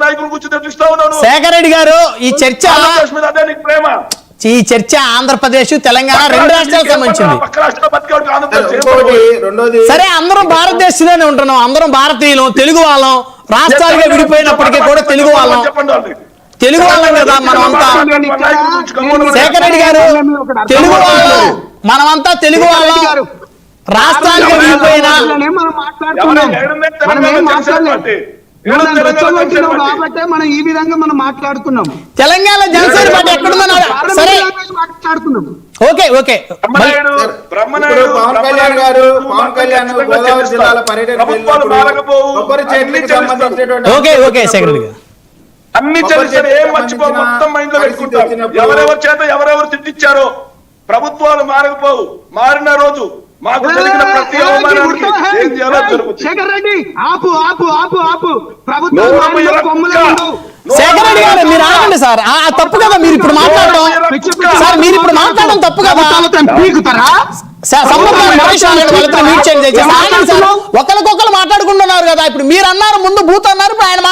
నాయకులు కూర్చొని తెప్పిస్తా ఉన్నాను. శేఖర్ రెడ్డి గారు, ఈ చర్చ మీద అదే నీకు ప్రేమ. ఈ చర్చ ఆంధ్రప్రదేశ్ తెలంగాణ రెండు రాష్ట్రాలకు సంబంధించింది. సరే, అందరం భారతదేశంలోనే ఉంటున్నాం, అందరం భారతీయులం, తెలుగు వాళ్ళం. రాష్ట్రాలుగా విడిపోయినప్పటికీ కూడా తెలుగు వాళ్ళం కదా మనమంతా. శేఖర్ రెడ్డి గారు, తెలుగు వాళ్ళం, మనమంతా తెలుగు వాళ్ళం. రాష్ట్రాలుగా విడిపోయినా కాబట్టి మనం ఈ విధంగా మనం మాట్లాడుతున్నాం. తెలంగాణ జనసేన పార్టీ ఎక్కడుందని సరే మాట్లాడుతున్నాం. Okay okay. పవన్ కళ్యాణ్ గారు, పవన్ కళ్యాణ్ గోదావరి జిల్లాల పర్యటన ఓకే ఓకే శేఖర్ రెడ్డి గారు, అన్ని చర్చలు ఏం మర్చిపో, మొత్తం మైండ్ లో పెట్టుకుంటాం. ఎవరెవరి చేత ఎవరెవరు తిట్టించారో ప్రభుత్వాలు మారకపోవు. మారిన రోజు మాకు జరిగిన ప్రతి అవమానానికి ఏం చేయాలో జరుగుతుంది. శేఖర్ రెడ్డి ఆపు ఆపు ఆపు ఆపు. శేఖర్ రెడ్డి గారు, మీరు ఆగండి సార్. తప్పు కదా మీరు ఇప్పుడు మాట్లాడడం. సార్, మీరు ఇప్పుడు మాట్లాడడం తప్పు కదా. ఒకరికొకరు మాట్లాడుకుంటున్నారు కదా. ఇప్పుడు మీరు అన్నారు, ముందు బూత్ అన్నారు, ఆయన